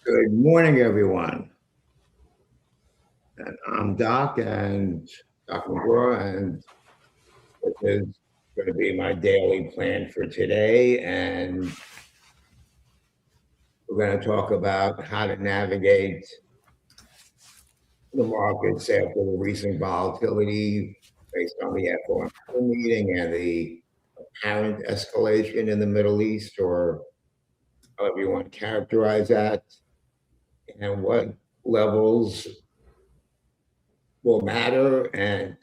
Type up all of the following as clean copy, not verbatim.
Good morning, everyone. And I'm Doc and Doc McGraw, and this is going to be my daily plan for today. And we're going to talk about how to navigate the markets after the recent volatility based on the FOMC meeting and the apparent escalation in the Middle East, or however you want to characterize that, and what levels will matter and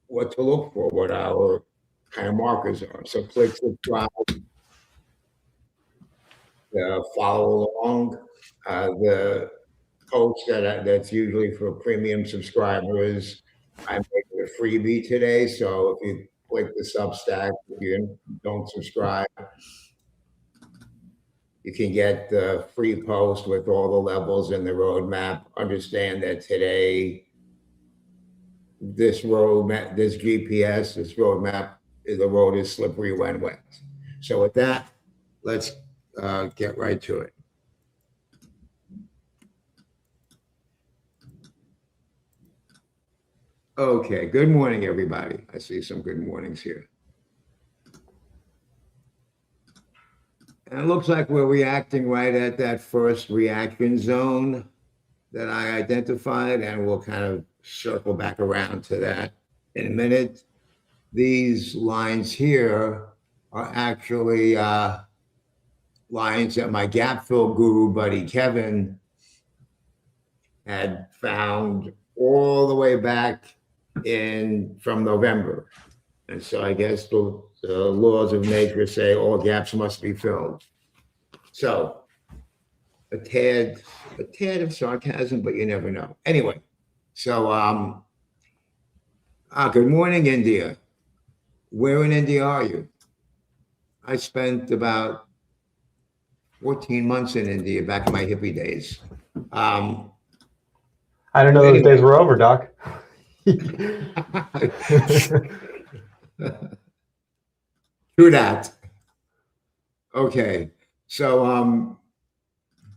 what to look for, what our kind of markers are. So click subscribe, follow along. The post that's usually for premium subscribers, I make it a freebie today. So if you click the Substack, if you don't subscribe, you can get the free post with all the levels in the roadmap. Understand that today, this roadmap, this GPS, this roadmap, the road is slippery when wet. So with that, let's get right to it. Okay, good morning, everybody. I see some good mornings here. And it looks like we're reacting right at that first reaction zone that I identified, and we'll kind of circle back around to that in a minute. These lines here are actually lines that my gap fill guru buddy Kevin had found all the way back in from November. And so I guess the laws of nature say all gaps must be filled. So a tad of sarcasm, but you never know. Anyway, so good morning, India. Where in India are you? I spent about 14 months in India back in my hippie days. I don't know those days were over, Doc. True that. Okay, so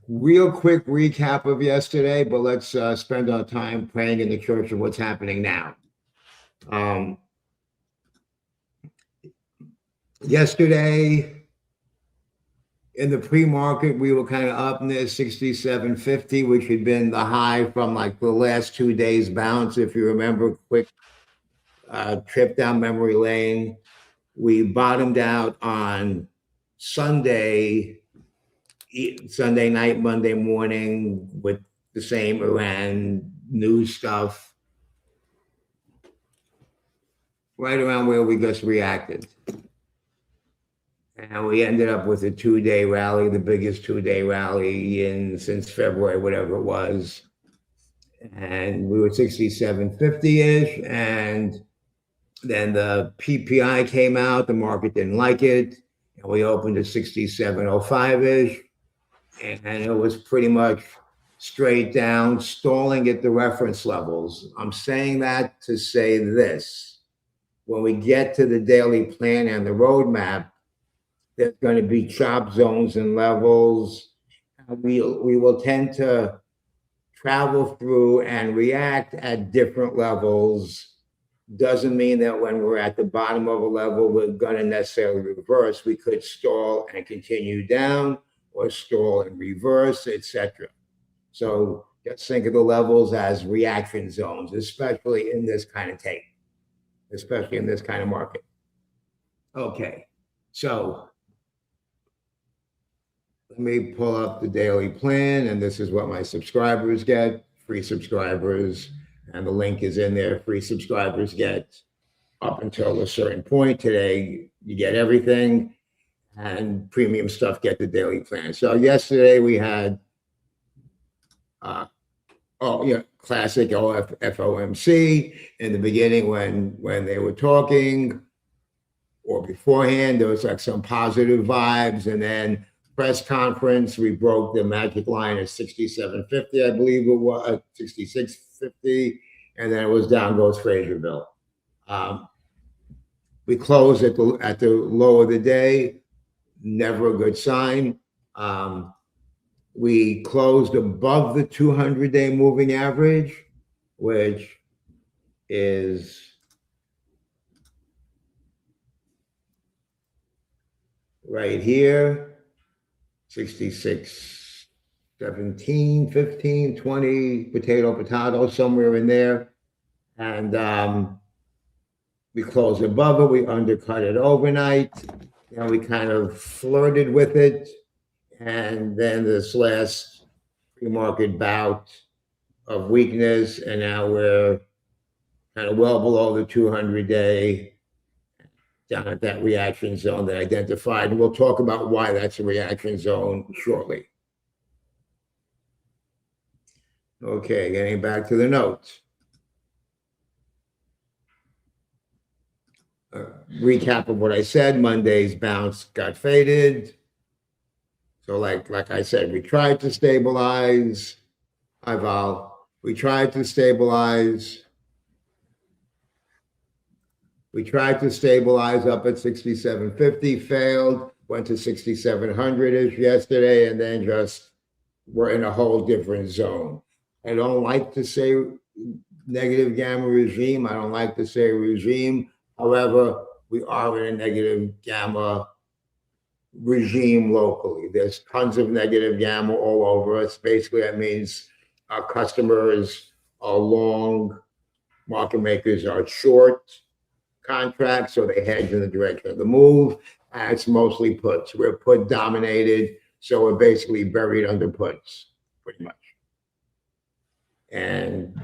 real quick recap of yesterday, but let's spend our time praying in the church of what's happening now. Yesterday, in the pre-market, we were kind of up near 67.50, which had been the high from like the last 2 days bounce. If you remember, quick trip down memory lane. We bottomed out on Sunday night, Monday morning with the same Iran news stuff, right around where we just reacted. And we ended up with a 2-day rally, the biggest 2-day rally since February, whatever it was. And we were 67.50-ish. And then the PPI came out. The market didn't like it. And we opened at 67.05-ish. And it was pretty much straight down, stalling at the reference levels. I'm saying that to say this. When we get to the daily plan and the roadmap, there's going to be chop zones and levels. We will tend to travel through and react at different levels. Doesn't mean that when we're at the bottom of a level, we're going to necessarily reverse. We could stall and continue down, or stall and reverse, etc. So just think of the levels as reaction zones, especially in this kind of tape, especially in this kind of market. Okay, so let me pull up the daily plan, and this is what my subscribers get, free subscribers, and the link is in there. Free subscribers get up until a certain point. Today, you get everything, and premium stuff get the daily plan. So yesterday we had, classic FOMC in the beginning when they were talking, or beforehand, there was like some positive vibes, and then press conference, we broke the magic line at 67.50, I believe it was 66.50, and then it was down goes Fraserville. We closed at the low of the day, never a good sign. we closed above the 200-day moving average, which is right here, 66, 17, 15, 20, potato, somewhere in there. And we closed above it, we undercut it overnight, and we kind of flirted with it. And then this last pre-market bout of weakness, and now we're kind of well below the 200-day, down at that reaction zone that I identified. And we'll talk about why that's a reaction zone shortly. Okay, getting back to the notes. Recap of what I said. Monday's bounce got faded. So like I said, we tried to stabilize. Hi, Val. We tried to stabilize. We tried to stabilize up at 67.50, failed, went to 6700-ish yesterday, and then just we're in a whole different zone. I don't like to say negative gamma regime. I don't like to say regime. However, we are in a negative gamma regime locally. There's tons of negative gamma all over us. Basically, that means our customers are long, market makers are short contracts, so they hedge in the direction of the move. And it's mostly puts. We're put dominated, so we're basically buried under puts, pretty much. And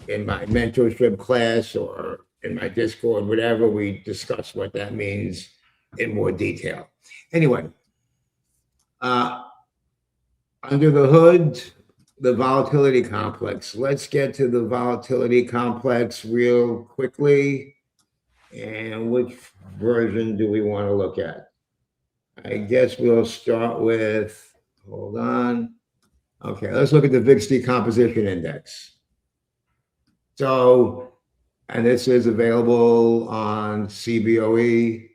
in my mentorship class or in my Discord, whatever, we discuss what that means in more detail. Anyway, under the hood, the volatility complex. Let's get to the volatility complex real quickly. And which version do we want to look at? I guess we'll start with, hold on. Okay, let's look at the VIX decomposition index. So, and this is available on CBOE.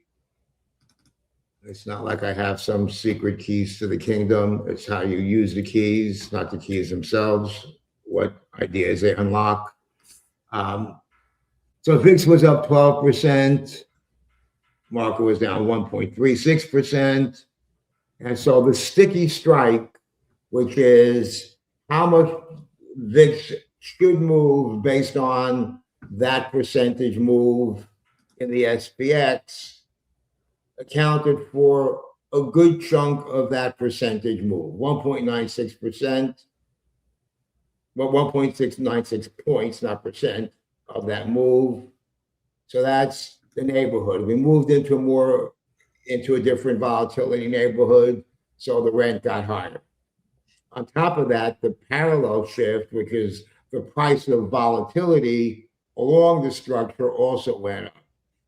It's not like I have some secret keys to the kingdom. It's how you use the keys, not the keys themselves, what ideas they unlock. So VIX was up 12%. Market was down 1.36%. And so the sticky strike, which is how much VIX should move based on that percentage move in the SPX, accounted for a good chunk of that percentage move, 1.96%, well, 1.696 points, not percent, of that move. So that's the neighborhood. We moved into a different volatility neighborhood, so the rent got higher. On top of that, the parallel shift, which is the price of volatility along the structure, also went up.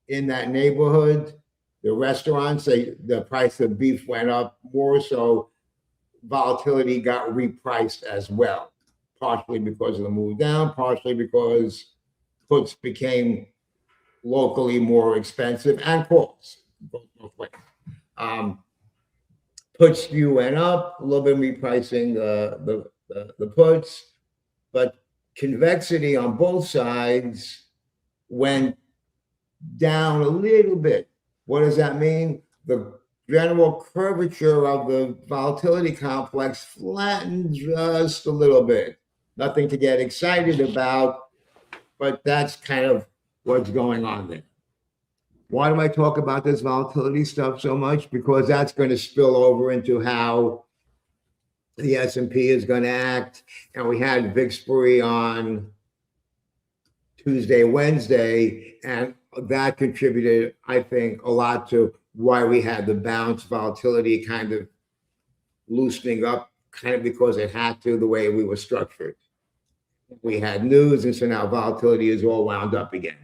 In that neighborhood, the restaurants, the price of beef went up more, so volatility got repriced as well, partially because of the move down, partially because puts became locally more expensive, and calls, both ways. Puts skew went up, a little bit repricing the puts, but convexity on both sides went down a little bit. What does that mean? The general curvature of the volatility complex flattened just a little bit. Nothing to get excited about, but that's kind of what's going on there. Why do I talk about this volatility stuff so much? Because that's going to spill over into how the S&P is going to act. And we had VIX-free on Tuesday, Wednesday, and that contributed, I think, a lot to why we had the bounce volatility kind of loosening up, kind of because it had to, the way we were structured. We had news, and so now volatility is all wound up again.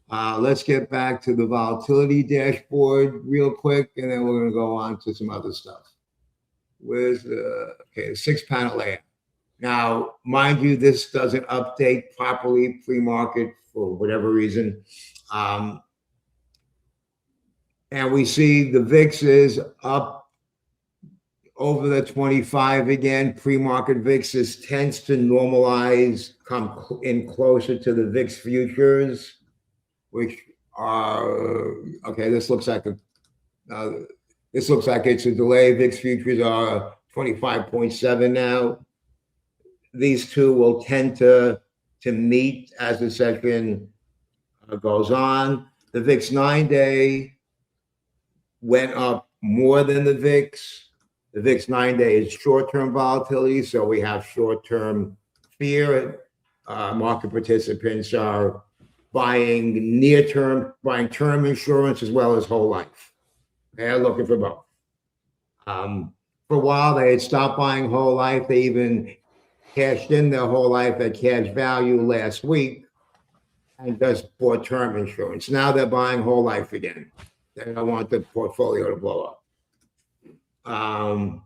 Let's get back to the volatility dashboard real quick, and then we're going to go on to some other stuff. Where's the, okay, 6-panel layout. Now, mind you, this doesn't update properly pre-market for whatever reason. And we see the VIX is up over the 25 again. Pre-market VIX tends to normalize, come in closer to the VIX futures, which are, okay, this looks like it's a delay. VIX futures are 25.7 now. These two will tend to meet as the session goes on. The VIX 9-day went up more than the VIX. The VIX 9-day is short-term volatility, so we have short-term fear. Market participants are buying term insurance as well as whole life. They're looking for both. For a while, they had stopped buying whole life. They even cashed in their whole life at cash value last week and just bought term insurance. Now they're buying whole life again. They don't want the portfolio to blow up.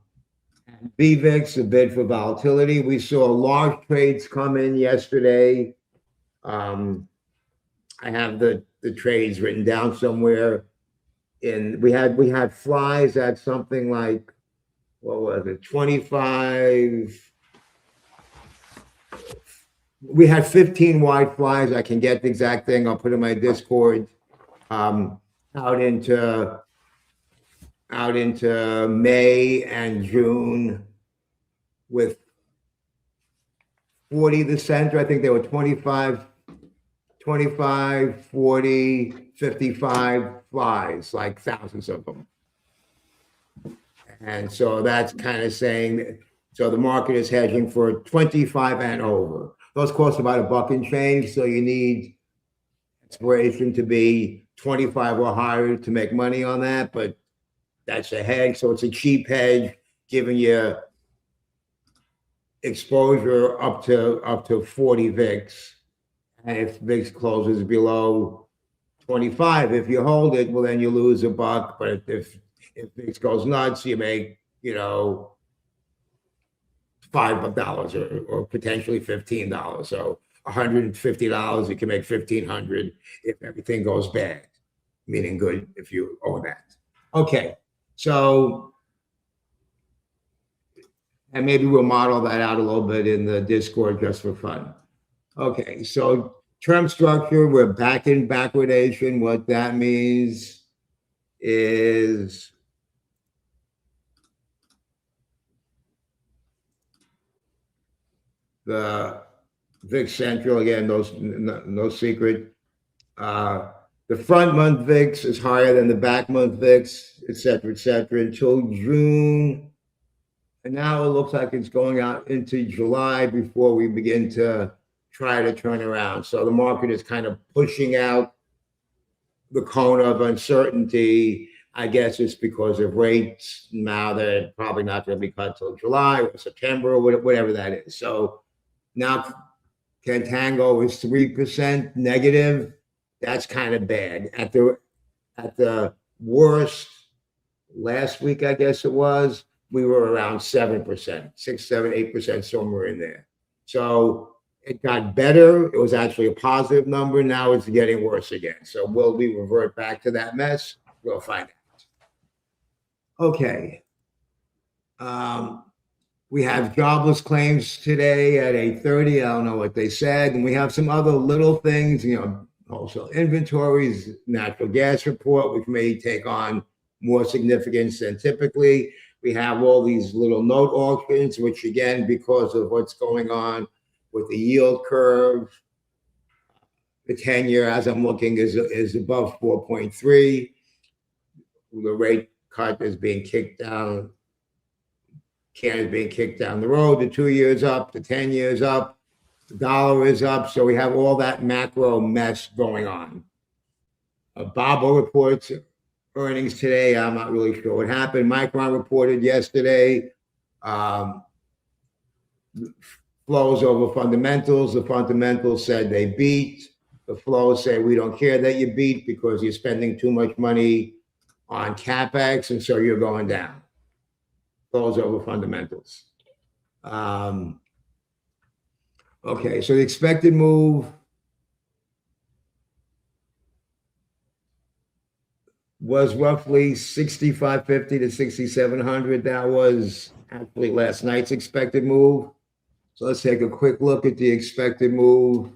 BVIX, a bid for volatility. We saw large trades come in yesterday. I have the trades written down somewhere. We had flies at something like, what was it, 25. We had 15 wide flies. I can get the exact thing. I'll put in my Discord. Out into May and June with 40 the center. I think they were 25, 40, 55 flies, like thousands of them. And so that's kind of saying, so the market is hedging for 25 and over. Those cost about $1 and change, so you need expiration to be 25 or higher to make money on that, but that's a hedge. So it's a cheap hedge, giving you exposure up to 40 VIX. And if VIX closes below 25, if you hold it, well, then you lose $1. But if VIX goes nuts, you make, $5 or potentially $15. So $150, you can make $1,500 if everything goes bad, meaning good if you own that. Okay, so, and maybe we'll model that out a little bit in the Discord just for fun. Okay, so term structure, we're back in backwardation. What that means is the VIX Central, again, no secret. The front month VIX is higher than the back month VIX, et cetera, until June. And now it looks like it's going out into July before we begin to try to turn around. So the market is kind of pushing out the cone of uncertainty. I guess it's because of rates. Now they're probably not going to be cut till July or September or whatever that is. So now Contango is 3% negative. That's kind of bad. At the worst, last week, I guess it was, we were around 7%, 6, 7, 8%, somewhere in there. So it got better. It was actually a positive number. Now it's getting worse again. So will we revert back to that mess? We'll find out. Okay. We have jobless claims today at 8:30. I don't know what they said. And we have some other little things, wholesale inventories, natural gas report, which may take on more significance than typically. We have all these little note auctions, which again, because of what's going on with the yield curve, the 10-year, as I'm looking, is above 4.3. The rate cut is being kicked down. Can is being kicked down the road. The 2 years up, the 10 years up, the dollar is up. So we have all that macro mess going on. Badhombre reports earnings today. I'm not really sure what happened. Micron reported yesterday. Flows over fundamentals. The fundamentals said they beat. The flows say we don't care that you beat because you're spending too much money on CapEx, and so you're going down. Flows over fundamentals. Okay, so the expected move. was roughly 6550 to 6700. That was actually last night's expected move. So let's take a quick look at the expected move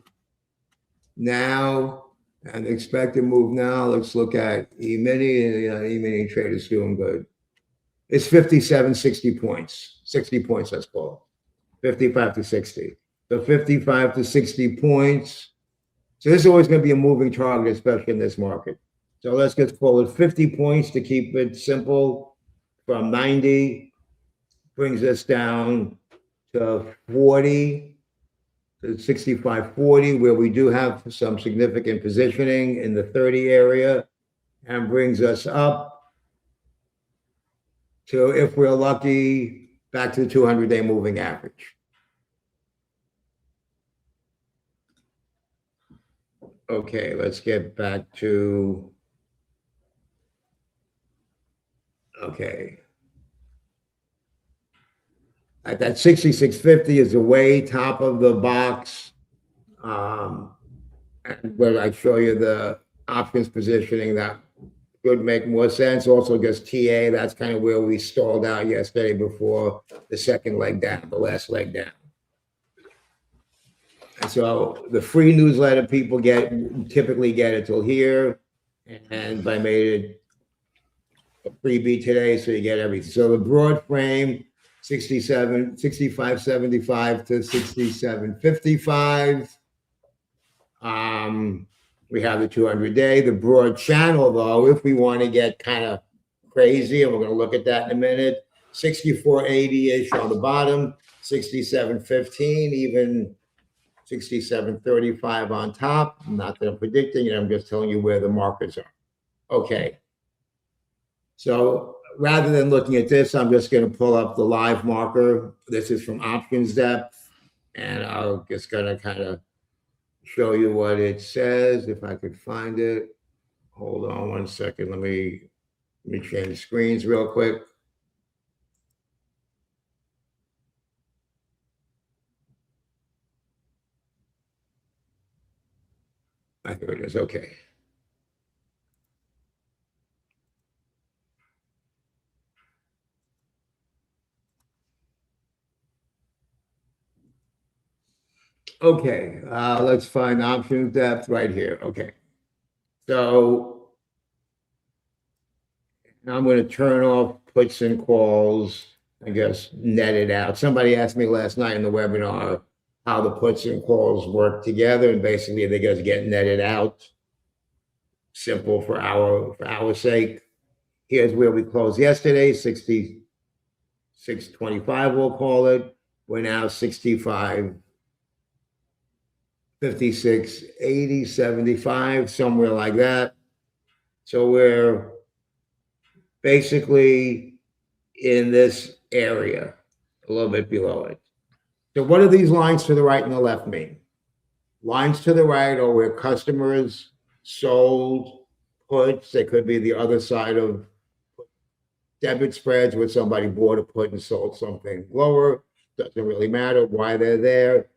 now. And the expected move now, let's look at E-mini. E-mini trade is doing good. It's 57, 60 points. 60 points, let's call it. 55 to 60. So 55 to 60 points. So this is always going to be a moving target, especially in this market. So let's just call it 50 points to keep it simple. From 90 brings us down to 40. 65.40, where we do have some significant positioning in the 30 area, and brings us up to, if we're lucky, back to the 200-day moving average. Okay, let's get back to, okay. At that 66.50 is the way top of the box. And when I show you the options positioning, that could make more sense. Also, just TA, that's kind of where we stalled out yesterday before the second leg down, the last leg down. And so the free newsletter people typically get it till here. And I made it a freebie today, so you get everything. So the broad frame, 65.75 to 67.55. We have the 200-day. The broad channel, though, if we want to get kind of crazy, and we're going to look at that in a minute, 64.80-ish on the bottom, 67.15, even 67.35 on top. Not that I'm predicting it, I'm just telling you where the markers are. Okay. So rather than looking at this, I'm just going to pull up the live marker. This is from Options Depth, and I'm just going to kind of show you what it says, if I could find it. Hold on one second. Let me change screens real quick. Here it is. Okay. Okay, let's find Options Depth right here. Okay, so I'm going to turn off puts and calls, I guess, net it out. Somebody asked me last night in the webinar how the puts and calls work together, and basically they just get netted out. Simple for our sake. Here's where we closed yesterday, 66.25, we'll call it. We're now 65. 56, 80, 75, somewhere like that. So we're basically in this area, a little bit below it. So what do these lines to the right and the left mean? Lines to the right are where customers sold puts. They could be the other side of debit spreads, where somebody bought a put and sold something lower. Doesn't really matter why they're there.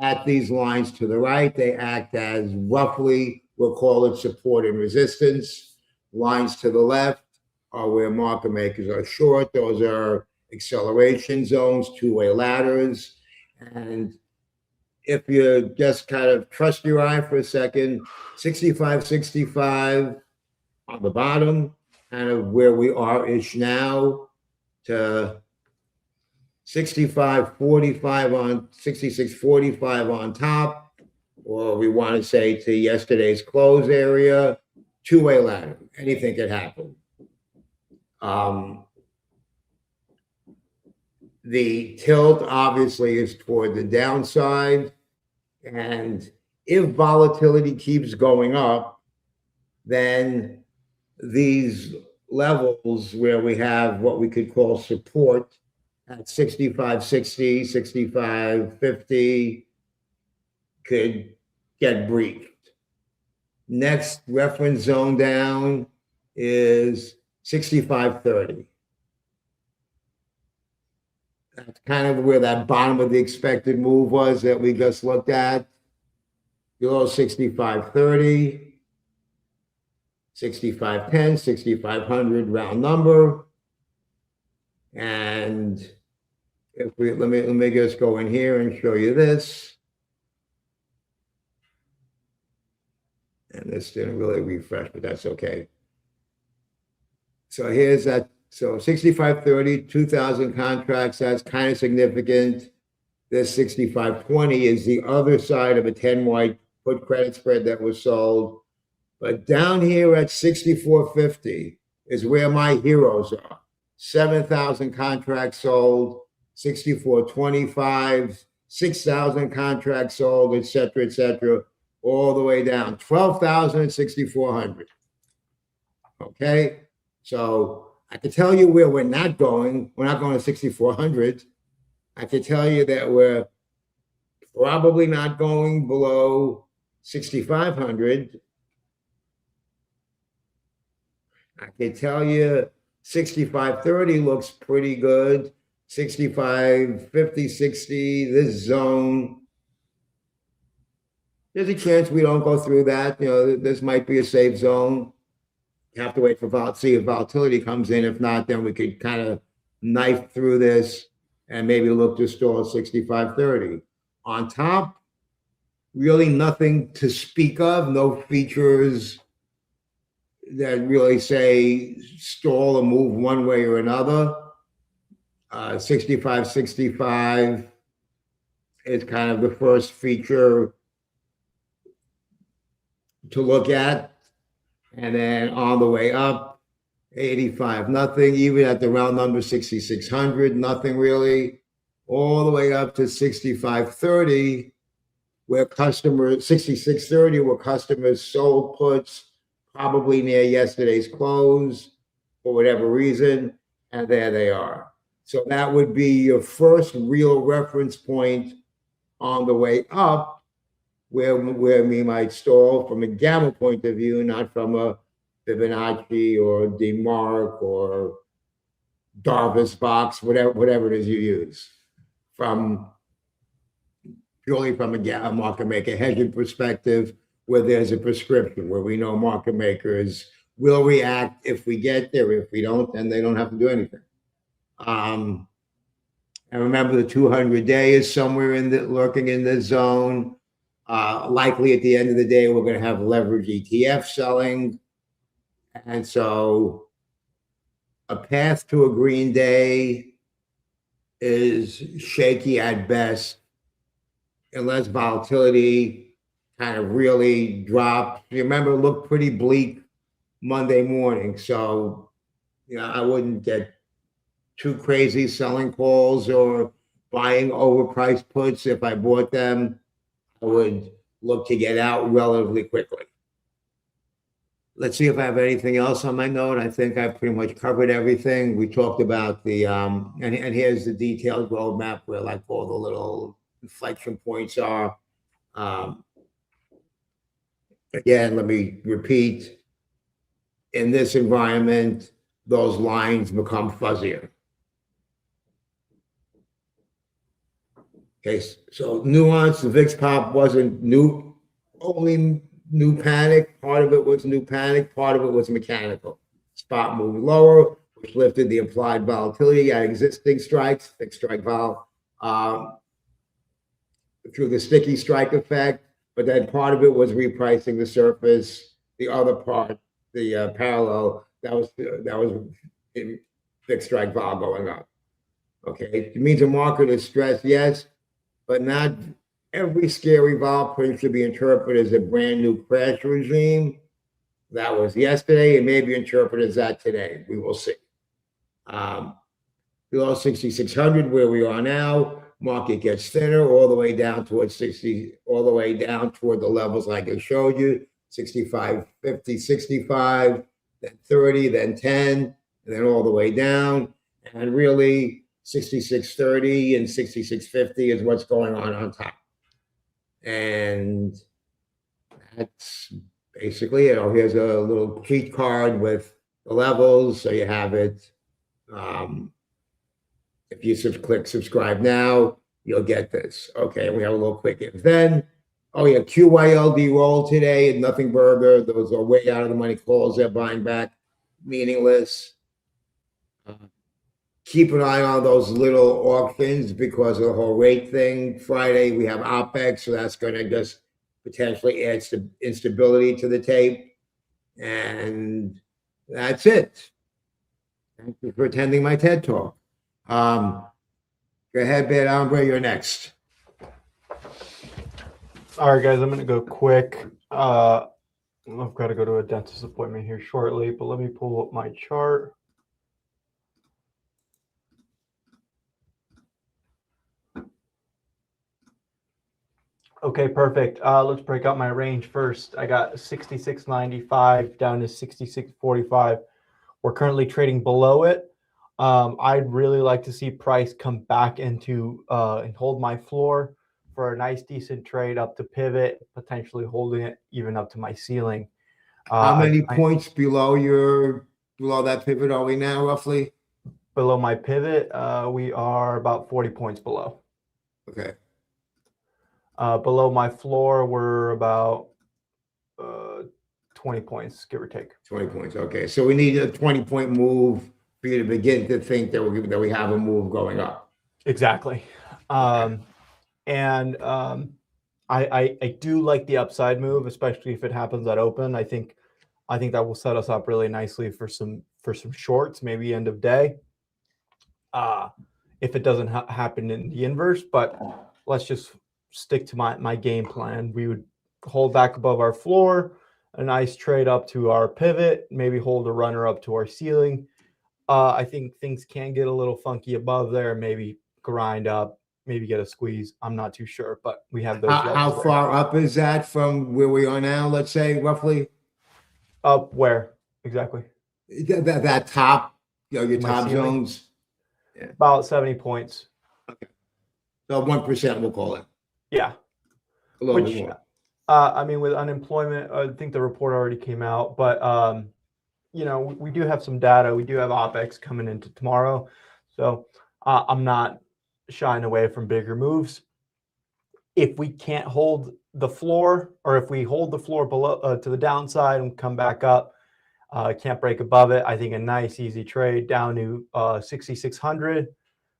At these lines to the right, they act as roughly, we'll call it support and resistance. Lines to the left are where market makers are short. Those are acceleration zones, two-way ladders. And if you just kind of trust your eye for a second, 65.65 on the bottom, kind of where we are-ish now, to 65.45 on 66.45 on top, or we want to say to yesterday's close area, two-way ladder. Anything could happen. The tilt obviously is toward the downside, and if volatility keeps going up, then these levels where we have what we could call support at 65.60, 65.50 could get breached. Next reference zone down is 65.30. That's kind of where that bottom of the expected move was that we just looked at. Below 65.30, 6510, 6500 round number. And if we let me just go in here and show you this. And this didn't really refresh, but that's okay. So here's that. So 6530, 2,000 contracts, that's kind of significant. This 6520 is the other side of a 10 white put credit spread that was sold. But down here at 6450 is where my heroes are. 7,000 contracts sold, 6425, 6,000 contracts sold, et cetera, all the way down. 12,000 and 6,400. Okay? So I can tell you where we're not going. We're not going to 6,400. I can tell you that we're probably not going below 6,500. I can tell you 6530 looks pretty good. 6550, 60, this zone. There's a chance we don't go through that. You know, this might be a safe zone. You have to wait for see if volatility comes in. If not, then we could kind of knife through this and maybe look to stall 6530. On top, really nothing to speak of, no features that really say stall or move one way or another. 6565 is kind of the first feature to look at. And then on the way up, 85, nothing. Even at the round number 6,600, nothing really. All the way up to 6530, where customers, 6630, where customers sold puts probably near yesterday's close for whatever reason, and there they are. So that would be your first real reference point on the way up, where we might stall from a gamma point of view, not from a Fibonacci or DeMark or Darvis box, whatever it is you use, purely from a market maker hedging perspective, where there's a prescription, where we know market makers will react if we get there. If we don't, then they don't have to do anything. And remember, the 200-day is somewhere lurking in this zone. Likely at the end of the day, we're going to have leverage ETF selling. And so a path to a green day is shaky at best, unless volatility kind of really drops. You remember, it looked pretty bleak Monday morning. So, I wouldn't get too crazy selling calls or buying overpriced puts. If I bought them, I would look to get out relatively quickly. Let's see if I have anything else on my note. I think I pretty much covered everything. We talked about the, and here's the detailed roadmap where like all the little inflection points are. Again, let me repeat, in this environment, those lines become fuzzier. Okay, so nuance, the VIX pop wasn't only new panic. Part of it was new panic, part of it was mechanical. Spot moved lower, which lifted the implied volatility at existing strikes, fixed strike vol, through the sticky strike effect. But then part of it was repricing the surface. The other part, the parallel, that was in fixed strike vol going up. Okay, it means the market is stressed, yes, but not every scary vol print should be interpreted as a brand new crash regime. That was yesterday. It may be interpreted as that today. We will see. Below 6,600, where we are now, market gets thinner all the way down towards 60, all the way down toward the levels like I showed you, 65, 50, 65, then 30, then 10, and then all the way down. And really, 6630 and 6650 is what's going on top. And that's basically it. Oh, here's a little cheat card with the levels, so you have it. If you click subscribe now, you'll get this. Okay, we have a little quick if then. Oh yeah, QYLD roll today and nothing burger. Those are way out of the money calls they're buying back, meaningless. Keep an eye on those little auctions because of the whole rate thing. Friday we have OPEX, so that's going to just potentially add instability to the tape. And that's it. Thank you for attending my TED Talk. Go ahead, Badhombre, you're next. All right, guys, I'm going to go quick. I've got to go to a dentist appointment here shortly, but let me pull up my chart. Okay, perfect. Let's break out my range first. I got 66.95 down to 66.45. We're currently trading below it. I'd really like to see price come back into and hold my floor for a nice, decent trade up to pivot, potentially holding it even up to my ceiling. How many points below that pivot are we now, roughly? Below my pivot, we are about 40 points below. Okay. Below my floor, we're about 20 points, give or take. 20 points. Okay. So we need a 20-point move for you to begin to think that we have a move going up. Exactly. Okay. I do like the upside move, especially if it happens at open. I think that will set us up really nicely for some shorts, maybe end of day. If it doesn't happen in the inverse, but let's just stick to my game plan. We would hold back above our floor, a nice trade up to our pivot, maybe hold a runner up to our ceiling. I think things can get a little funky above there, maybe grind up, maybe get a squeeze. I'm not too sure, but we have those. How far up is that from where we are now, let's say, roughly? Up where exactly? That top, your top ceiling? zones? Yeah. About 70 points. Okay. So 1%, we'll call it. Yeah. A little bit more. I mean, with unemployment, I think the report already came out, but we do have some data. We do have OPEX coming into tomorrow. So I'm not shying away from bigger moves. If we can't hold the floor, or if we hold the floor below to the downside and come back up, can't break above it, I think a nice, easy trade down to 6,600,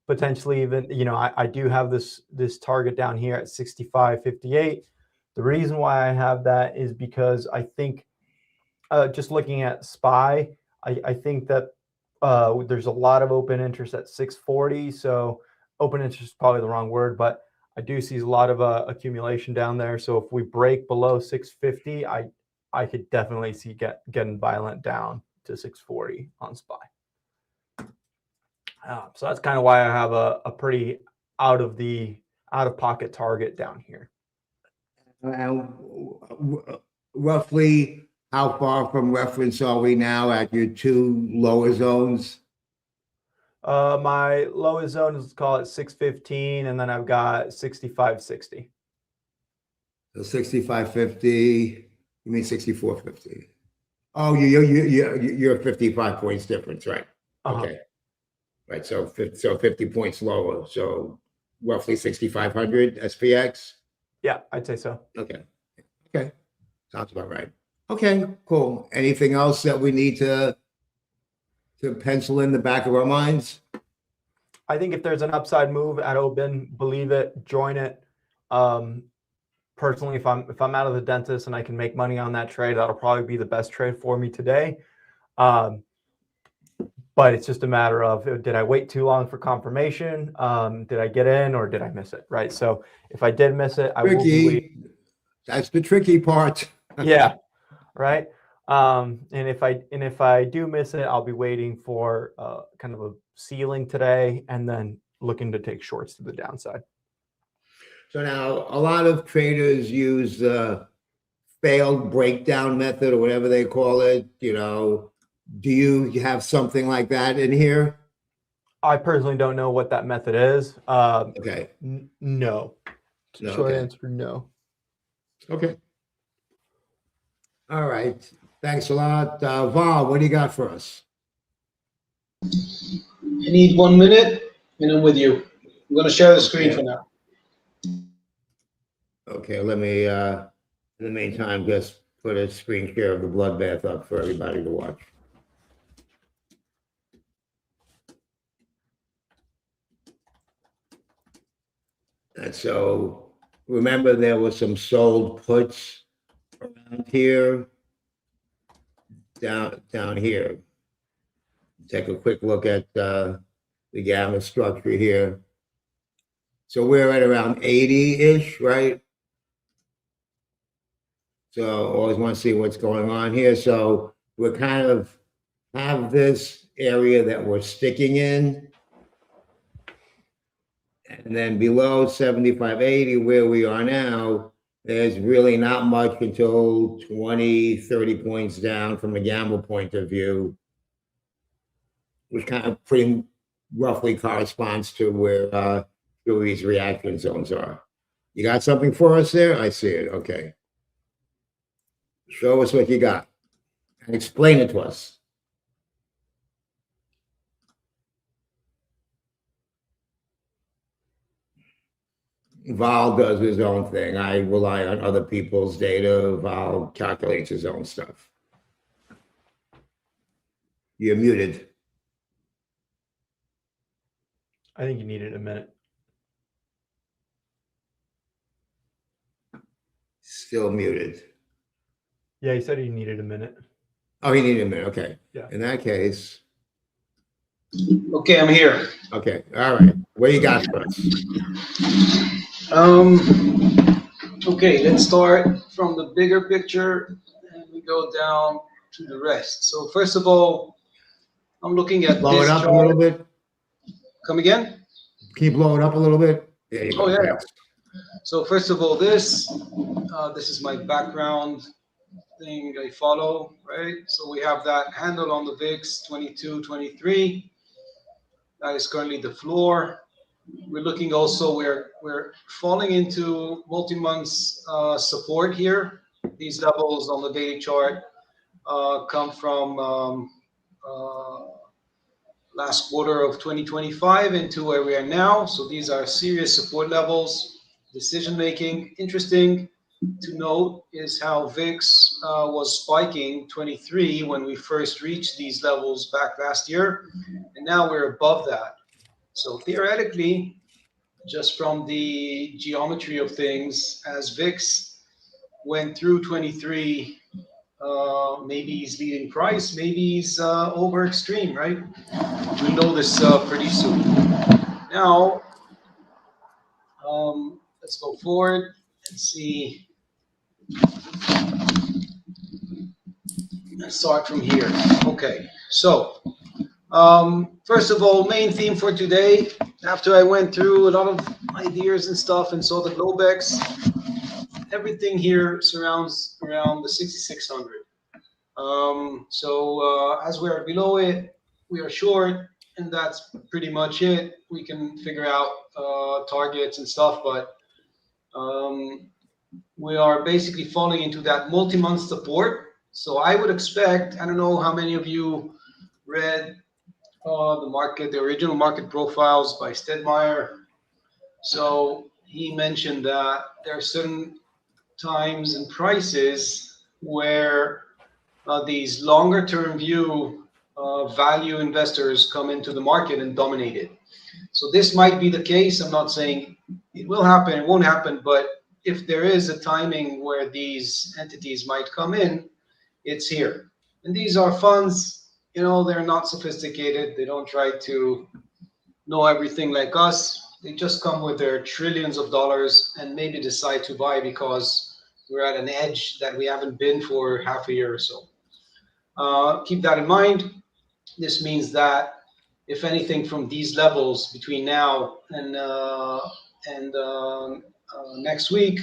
potentially even, I do have this target down here at 65.58. The reason why I have that is because I think just looking at SPY, I think that there's a lot of open interest at 640. So open interest is probably the wrong word, but I do see a lot of accumulation down there. So if we break below 650, I could definitely see getting violent down to 640 on SPY. So that's kind of why I have a pretty out of pocket target down here. Roughly, how far from reference are we now at your two lower zones? My lowest zone is, call it 615, and then I've got 65.60. So 65.50. You mean 64.50? Oh, you're 55 points difference, right? Okay. Right. So 50 points lower. So roughly 6,500 SPX. Yeah, I'd say so. Okay. Okay. Sounds about right. Okay, cool. Anything else that we need to pencil in the back of our minds? I think if there's an upside move at open, believe it, join it. Personally, if I'm out of the dentist and I can make money on that trade, that'll probably be the best trade for me today. But it's just a matter of, did I wait too long for confirmation? Did I get in or did I miss it? Right. So if I did miss it, I will be waiting. That's the tricky part. Yeah. Right. And if I do miss it, I'll be waiting for kind of a ceiling today and then looking to take shorts to the downside. So now a lot of traders use the failed breakdown method or whatever they call it. Do you have something like that in here? I personally don't know what that method is. Okay. No. Short answer, no. Okay. All right. Thanks a lot. Val, what do you got for us? I need 1 minute and I'm with you. I'm going to share the screen for now. Okay, let me, in the meantime, just put a screen share of the bloodbath up for everybody to watch. And so remember there were some sold puts around here, down here. Take a quick look at the gamma structure here. So we're at around 80-ish, right? So always want to see what's going on here. So we're kind of have this area that we're sticking in. And then below 75, 80, where we are now, there's really not much until 20, 30 points down from a gamma point of view, which kind of pretty roughly corresponds to where Dewey's reaction zones are. You got something for us there? I see it. Okay. Show us what you got and explain it to us. Val does his own thing. I rely on other people's data. Val calculates his own stuff. You're muted. I think you needed a minute. Still muted. Yeah, he said he needed a minute. Oh, he needed a minute. Okay. Yeah. In that case. Okay, I'm here. Okay. All right. What you got for us? Okay, let's start from the bigger picture and we go down to the rest. So first of all, I'm looking at Blow this it up chart. a little bit. Come again? Keep blowing up a little bit. There you go. Oh, yeah. Thanks. So first of all, this is my background thing I follow, right? So we have that handle on the VIX 22, 23. That is currently the floor. We're looking also, we're falling into multi-months support here. These levels on the daily chart come from last quarter of 2025 into where we are now. So these are serious support levels. Decision making. Interesting to note is how VIX was spiking 23 when we first reached these levels back last year, and now we're above that. So theoretically, just from the geometry of things, as VIX went through 23, maybe he's leading price, maybe he's over extreme, right? We know this pretty soon. Now, let's go forward and see. Let's start from here. Okay, so first of all, main theme for today, after I went through a lot of ideas and stuff and saw the Globex, everything here surrounds around the 6600. So as we are below it, we are short, and that's pretty much it. We can figure out targets and stuff, but we are basically falling into that multi-month support. So I would expect, I don't know how many of you read the original market profiles by Stedmeyer. So he mentioned that there are certain times and prices where these longer term view value investors come into the market and dominate it. So this might be the case. I'm not saying it will happen, it won't happen, but if there is a timing where these entities might come in, it's here. And these are funds, you know, they're not sophisticated. They don't try to know everything like us. They just come with their trillions of dollars and maybe decide to buy because we're at an edge that we haven't been for half a year or so. Keep that in mind. This means that if anything from these levels between now and next week,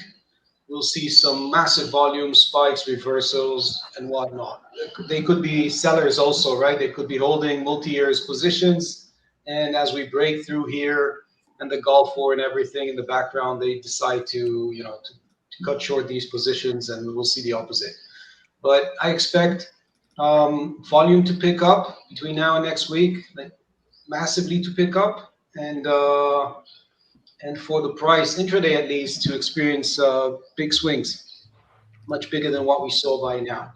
we'll see some massive volume spikes, reversals, and whatnot. They could be sellers also, right? They could be holding multi-years positions, and as we break through here and the Gulf War and everything in the background, they decide to, you know, to cut short these positions, and we'll see the opposite. But I expect volume to pick up between now and next week, like massively to pick up, and and for the price intraday at least to experience big swings, much bigger than what we saw by now.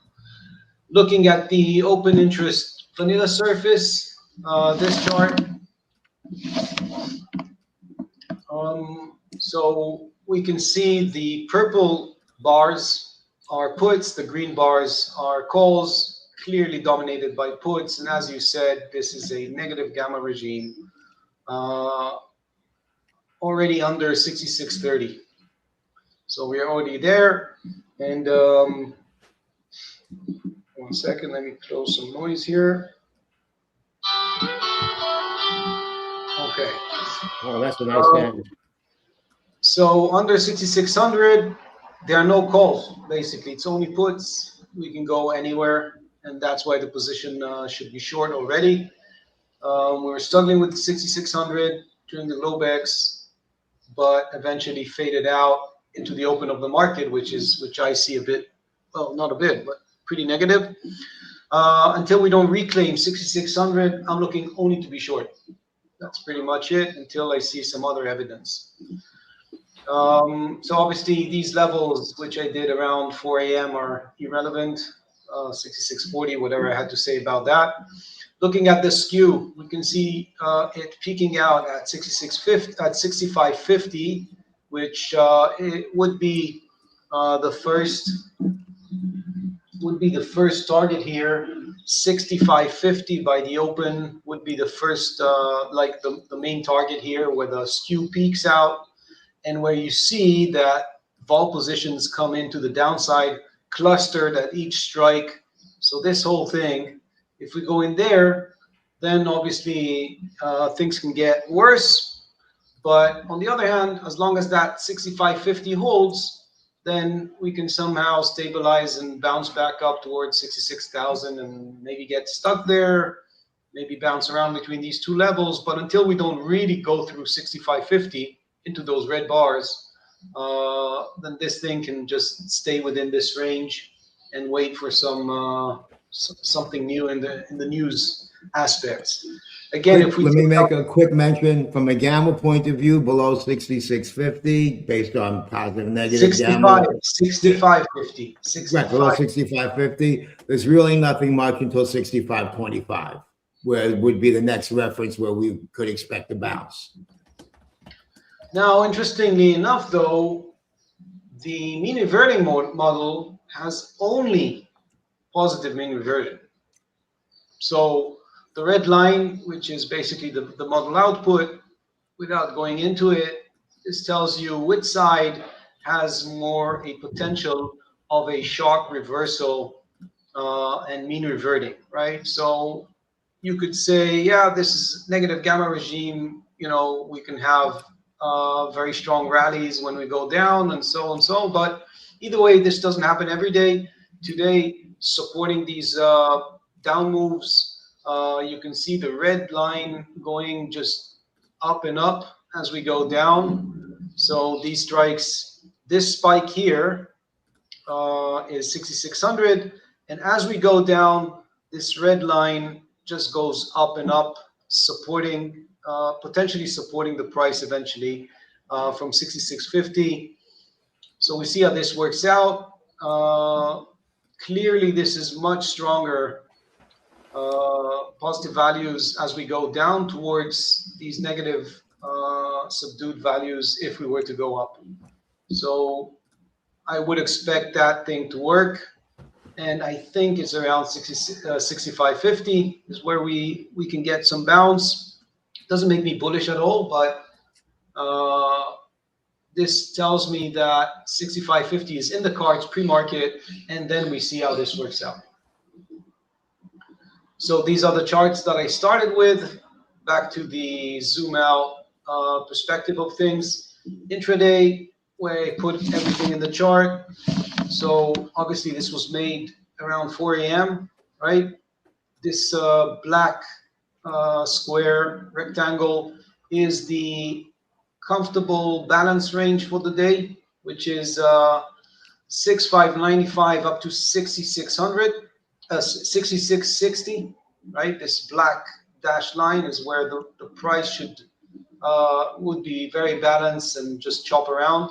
Looking at the open interest vanilla surface, this chart. So we can see the purple bars are puts, the green bars are calls, clearly dominated by puts. And as you said, this is a negative gamma regime, already under 66.30. So we're already there. And 1 second, let me throw some noise here. Okay. Oh, that's a nice candle. So under 6,600, there are no calls, basically. It's only puts. We can go anywhere, and that's why the position should be short already. We were struggling with 6,600 during the Globex, but eventually faded out into the open of the market, which I see a bit, well, not a bit, but pretty negative. Until we don't reclaim 6,600, I'm looking only to be short. That's pretty much it until I see some other evidence. So obviously these levels, which I did around 4 a.m. are irrelevant, 6640, whatever I had to say about that. Looking at the skew, we can see it peaking out at 6550, which it would be the first target here. 6550 by the open would be the first, like the main target here, where the skew peaks out and where you see that vol positions come into the downside clustered at each strike. So this whole thing, if we go in there, then obviously things can get worse. But on the other hand, as long as that 6550 holds, then we can somehow stabilize and bounce back up towards 66,000 and maybe get stuck there, maybe bounce around between these two levels. But until we don't really go through 6550 into those red bars, then this thing can just stay within this range and wait for something new in the news aspects. Again, if we let me make a quick mention from a gamma point of view, below 6650, based on positive, negative gamma. 6550. Right, below 6550. There's really nothing much until 6525, where it would be the next reference where we could expect a bounce. Now, interestingly enough, though, the mean reverting model has only positive mean reversion. So the red line, which is basically the model output, without going into it, this tells you which side has more a potential of a sharp reversal and mean reverting, right? So you could say, yeah, this is negative gamma regime. You know, we can have very strong rallies when we go down and so and so. But either way, this doesn't happen every day. Today, supporting these down moves, you can see the red line going just up and up as we go down. So these strikes, this spike here is 6,600. And as we go down, this red line just goes up and up, supporting, potentially supporting the price eventually from 6650. So we see how this works out. Clearly, this is much stronger positive values as we go down towards these negative subdued values if we were to go up. So I would expect that thing to work. And I think it's around 6550 is where we can get some bounce. Doesn't make me bullish at all, but this tells me that 6550 is in the cards pre-market, and then we see how this works out. So these are the charts that I started with. Back to the zoom out perspective of things. Intraday, where I put everything in the chart. So obviously this was made around 4 a.m., right? This black square rectangle is the comfortable balance range for the day, which is 6595 up to 6600, 6660, right? This black dashed line is where the price should would be very balanced and just chop around.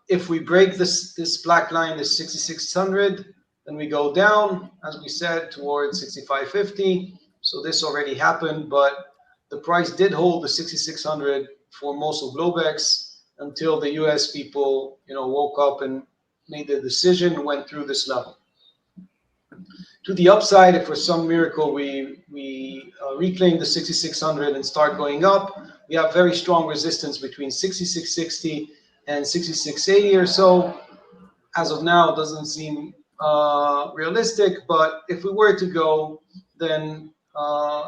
If we break this black line, this 6600, then we go down, as we said, towards 6550. So this already happened, but the price did hold the 6600 for most of Globex until the US people, woke up and made the decision and went through this level. To the upside, if for some miracle we reclaim the 6600 and start going up, we have very strong resistance between 6660 and 6680 or so. As of now, it doesn't seem realistic, but if we were to go, then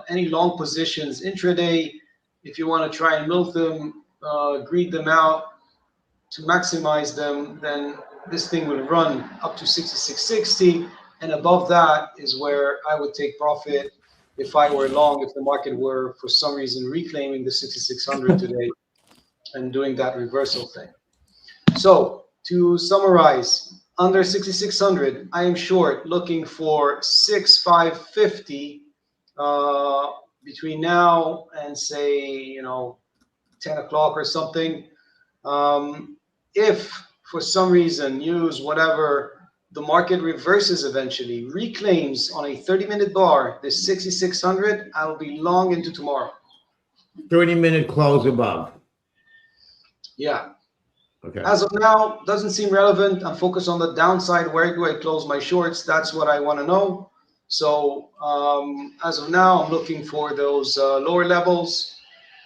any long positions intraday, if you want to try and milk them, greed them out to maximize them, then this thing will run up to 6660, and above that is where I would take profit if I were long, if the market were for some reason reclaiming the 6600 today and doing that reversal thing. So to summarize, under 6600, I am short, looking for 6550 between now and say 10 o'clock or something. If for some reason, news, whatever, the market reverses eventually, reclaims on a 30-minute bar this 6600, I will be long into tomorrow. 30-minute close above. Yeah. Okay. As of now, doesn't seem relevant. I'm focused on the downside. Where do I close my shorts? That's what I want to know. So as of now, I'm looking for those lower levels.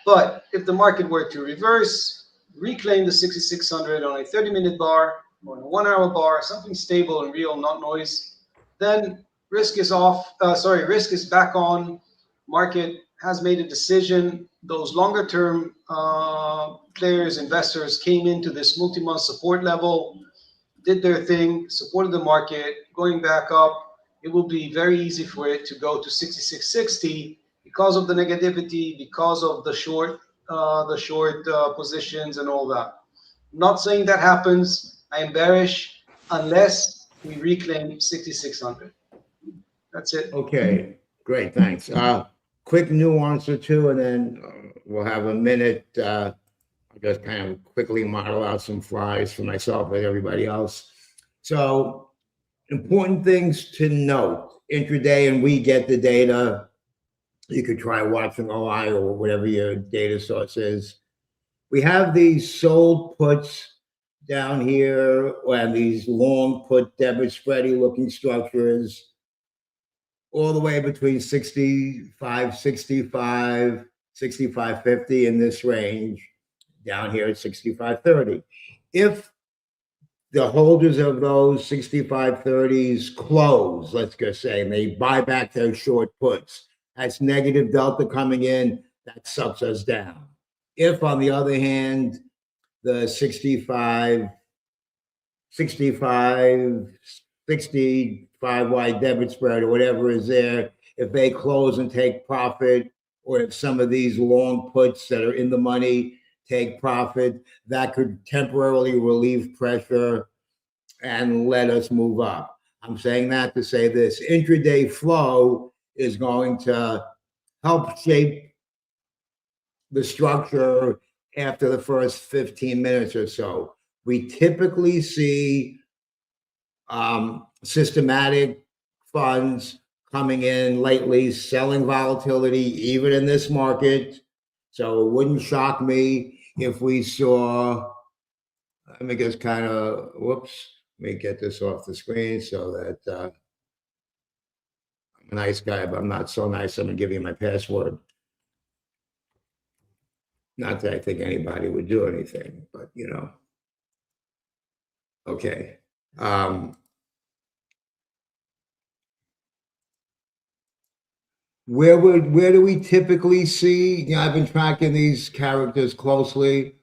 But if the market were to reverse, reclaim the 6600 on a 30-minute bar or a 1-hour bar, something stable and real, not noise, then risk is off. Risk is back on. Market has made a decision. Those longer-term players, investors came into this multi-month support level, did their thing, supported the market, going back up. It will be very easy for it to go to 6660 because of the negativity, because of the short positions and all that. I'm not saying that happens. I am bearish unless we reclaim 6600. That's it. Okay, great, thanks. Quick nuance or two, and then we'll have a minute. I'll just kind of quickly model out some flies for myself and everybody else. So important things to note. Intraday, and we get the data. You could try watching OI or whatever your data source is. We have these sold puts down here, and these long put debit spready looking structures all the way between 65, 65, 65.50 in this range, down here at 65.30. If the holders of those 65.30s close, let's just say, and they buy back their short puts, that's negative delta coming in, that sucks us down. If, on the other hand, the 65, 65 wide debit spread or whatever is there, if they close and take profit, or if some of these long puts that are in the money take profit, that could temporarily relieve pressure and let us move up. I'm saying that to say this: intraday flow is going to help shape the structure after the first 15 minutes or so. We typically see systematic funds coming in lately, selling volatility, even in this market. So it wouldn't shock me if we saw, let me just kind of, whoops, let me get this off the screen so that I'm a nice guy, but I'm not so nice. I'm going to give you my password. Not that I think anybody would do anything, but okay. Where do we typically see? I've been tracking these characters closely.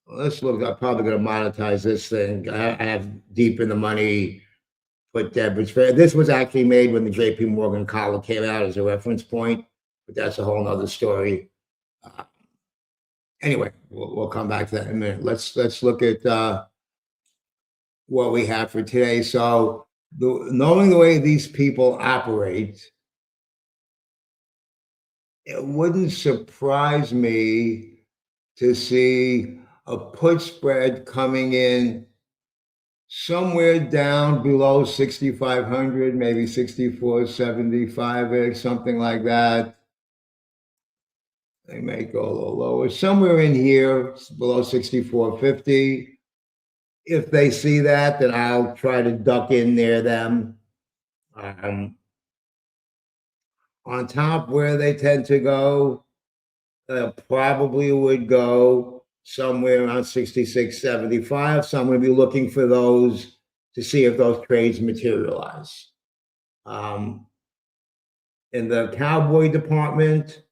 Let's look. I'm probably going to monetize this thing. I have deep in the money put debits. This was actually made when the JP Morgan column came out as a reference point, but that's a whole nother story. Anyway, we'll come back to that in a minute. Let's look at what we have for today. So, knowing the way these people operate, it wouldn't surprise me to see a put spread coming in somewhere down below 6,500, maybe 64.75-ish, something like that. They may go a little lower, somewhere in here, below 64.50. If they see that, then I'll try to duck in near them. On top, where they tend to go, probably would go somewhere around 66.75. So I'm going to be looking for those to see if those trades materialize. In the cowboy department,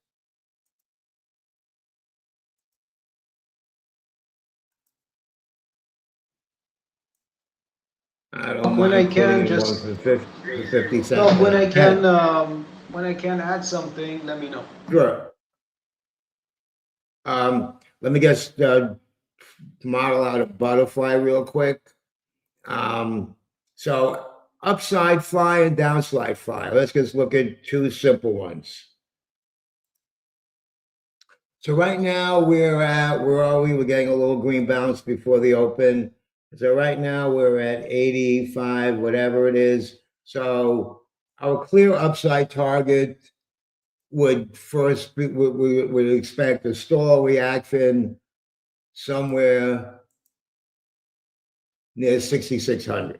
I don't When mind I can, putting in one just for 50 cents. no, when I can add something, let me know. Sure. Let me just model out a butterfly real quick. So upside fly and downside fly. Let's just look at two simple ones. So right now where are we? We're getting a little green bounce before the open. So right now we're at 85, whatever it is. So our clear upside target would first be, we would expect a stall reaction somewhere near 6,600.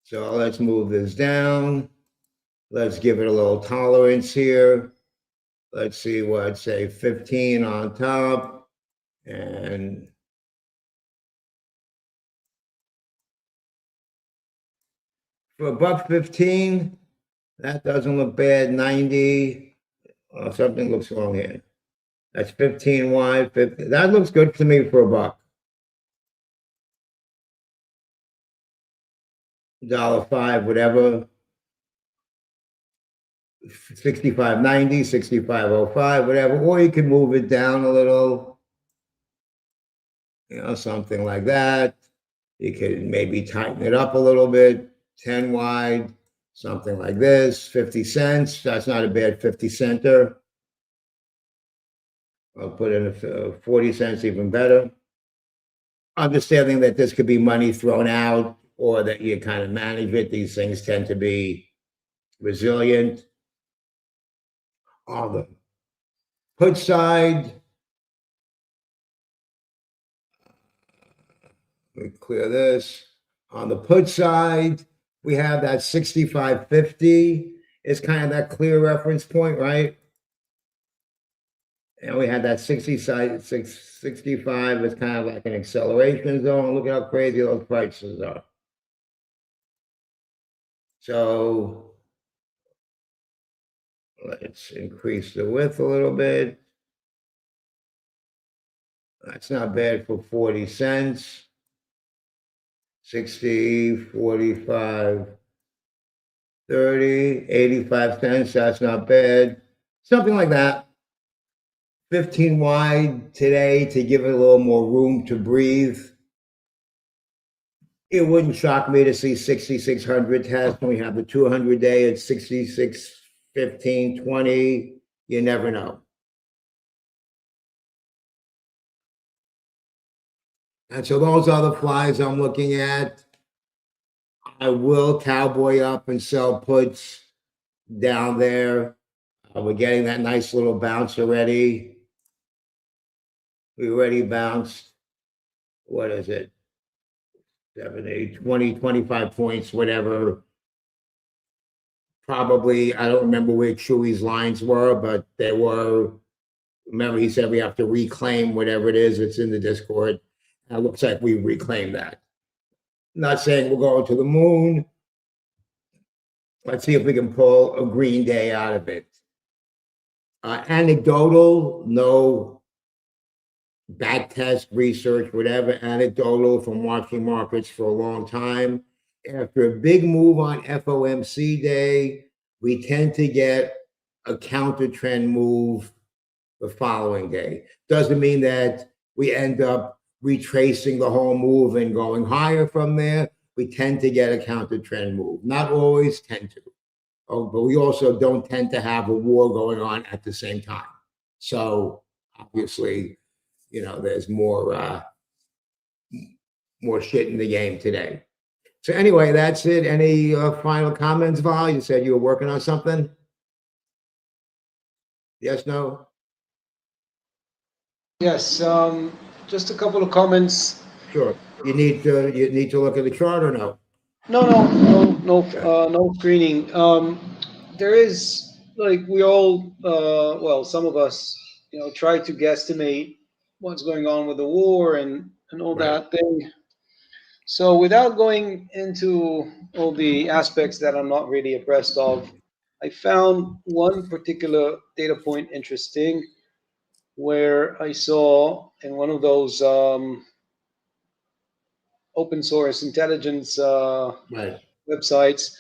So let's move this down. Let's give it a little tolerance here. Let's see what, say 15 on top, and for $1.15, that doesn't look bad. 90, something looks wrong here. That's 15 wide, 50. That looks good to me for $1. $1.05, whatever. 65.90, 65.05, whatever. Or you can move it down a little, something like that. You could maybe tighten it up a little bit, 10 wide, something like this, 50 cents. That's not a bad 50 center. I'll put in a 40 cents, even better. Understanding that this could be money thrown out or that you kind of manage it. These things tend to be resilient. On the put side, let me clear this. On the put side, we have that 65.50 is kind of that clear reference point, right? And we had that 65 is kind of like an acceleration zone. Look at how crazy those prices are. So let's increase the width a little bit. That's not bad for 40 cents. 60, 45, 30, 85 cents. That's not bad. Something like that. 15 wide today to give it a little more room to breathe. It wouldn't shock me to see 6,600 test when we have the 200-day at 66.15, 20. You never know. And so those are the flies I'm looking at. I will cowboy up and sell puts down there. We're getting that nice little bounce already. We already bounced, what is it? 70, 20, 25 points, whatever. Probably, I don't remember where Chewy's lines were, but they were, remember he said we have to reclaim whatever it is, it's in the Discord. And it looks like we reclaimed that. Not saying we're going to the moon. Let's see if we can pull a green day out of it. Anecdotal, no back test research, whatever, anecdotal from watching markets for a long time. After a big move on FOMC day, we tend to get a counter trend move the following day. Doesn't mean that we end up retracing the whole move and going higher from there. We tend to get a counter trend move. Not always, tend to. Oh, but we also don't tend to have a war going on at the same time. So obviously, there's more shit in the game today. So anyway, that's it. Any final comments, Val? You said you were working on something. Yes, no? Yes, just a couple of comments. Sure. You need to look at the chart or no? No screening. There is, like, we all, well, some of us, try to guesstimate what's going on with the war and all Right. that thing. So without going into all the aspects that I'm not really abreast of, I found one particular data point interesting where I saw in one of those open source intelligence Right. websites,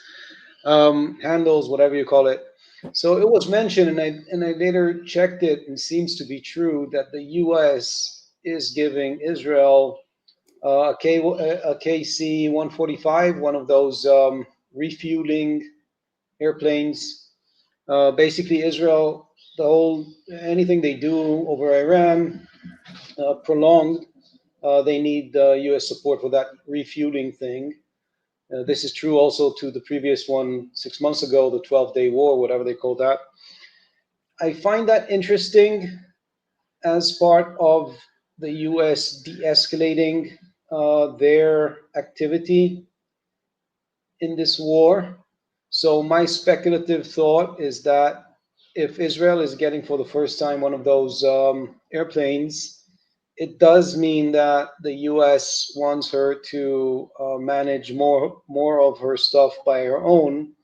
handles, whatever you call it. So it was mentioned, and I later checked it, and seems to be true that the U.S. is giving Israel a KC-145, one of those refueling airplanes. Basically, Israel, anything they do over Iran, prolonged, they need U.S. support for that refueling thing. This is true also to the previous one 6 months ago, the 12-day war, whatever they call that. I find that interesting as part of the U.S. de-escalating their activity in this war. So my speculative thought is that if Israel is getting for the first time one of those airplanes, it does mean that the U.S. wants her to manage more of her stuff by her own,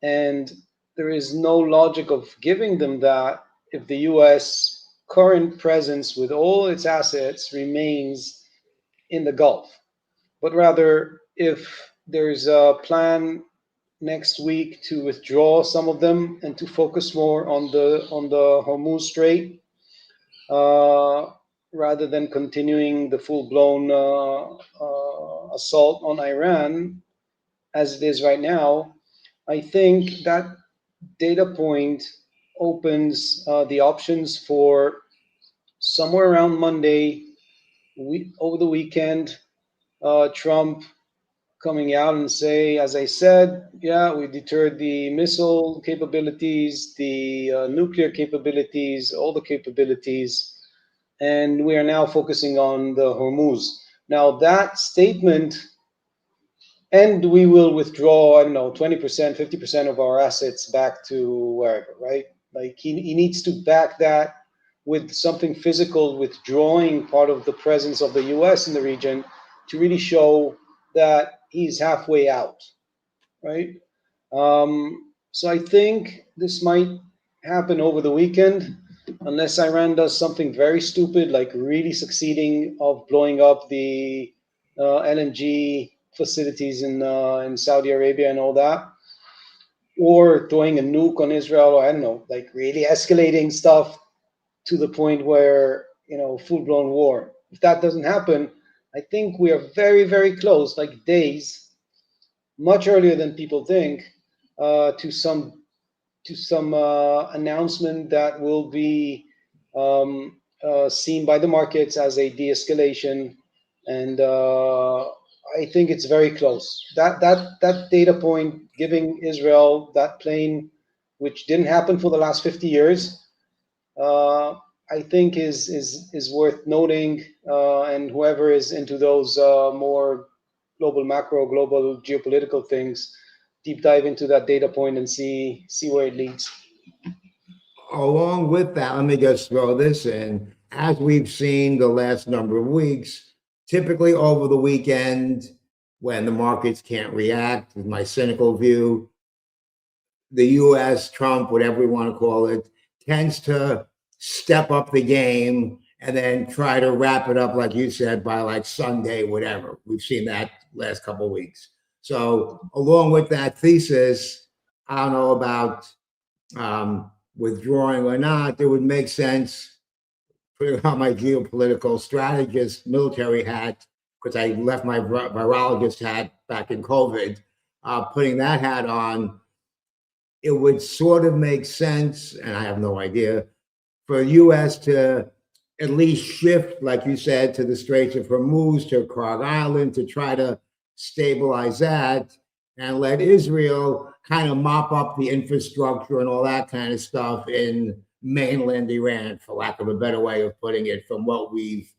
and there is no logic of giving them that if the U.S. current presence with all its assets remains in the Gulf, but rather if there's a plan next week to withdraw some of them and to focus more on the Hormuz Strait, rather than continuing the full-blown assault on Iran as it is right now. I think that data point opens the options for somewhere around Monday, over the weekend, Trump coming out and say, as I said, yeah, we deterred the missile capabilities, the nuclear capabilities, all the capabilities, and we are now focusing on the Hormuz. Now that statement, and we will withdraw, I don't know, 20%, 50% of our assets back to wherever, right? Like he needs to back that with something physical, withdrawing part of the presence of the US in the region to really show that he's halfway out, right? So I think this might happen over the weekend, unless Iran does something very stupid, like really succeeding of blowing up the LNG facilities in Saudi Arabia and all that, or throwing a nuke on Israel, or I don't know, like really escalating stuff to the point where, full-blown war. If that doesn't happen, I think we are very, very close, like days, much earlier than people think, to some announcement that will be seen by the markets as a de-escalation, and I think it's very close. That data point giving Israel that plane, which didn't happen for the last 50 years, I think is worth noting, and whoever is into those more global geopolitical things, deep dive into that data point and see where it leads. Along with that, let me just throw this in. As we've seen the last number of weeks, typically over the weekend, when the markets can't react, with my cynical view, the US, Trump, whatever we want to call it, tends to step up the game and then try to wrap it up, like you said, by like Sunday, whatever. We've seen that last couple of weeks. So along with that thesis, I don't know about withdrawing or not, it would make sense putting on my geopolitical strategist military hat, because I left my virologist hat back in COVID, putting that hat on, it would sort of make sense, and I have no idea, for the U.S. to at least shift, like you said, to the Straits of Hormuz, to Krog Island, to try to stabilize that and let Israel kind of mop up the infrastructure and all that kind of stuff in mainland Iran, for lack of a better way of putting it. From what we've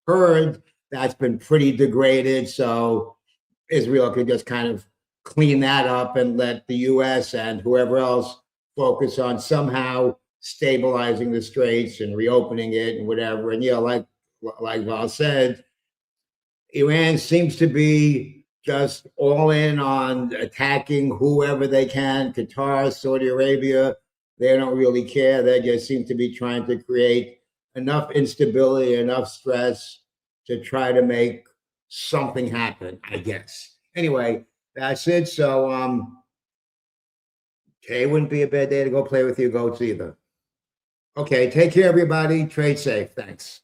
heard, that's been pretty degraded. So Israel could just kind of clean that up and let the US and whoever else focus on somehow stabilizing the straits and reopening it and whatever. And like Val said, Iran seems to be just all in on attacking whoever they can, Qatar, Saudi Arabia. They don't really care. They just seem to be trying to create enough instability, enough stress to try to make something happen, I guess. Anyway, that's it. So today wouldn't be a bad day to go play with your goats either. Okay, take care, everybody. Trade safe. Thanks.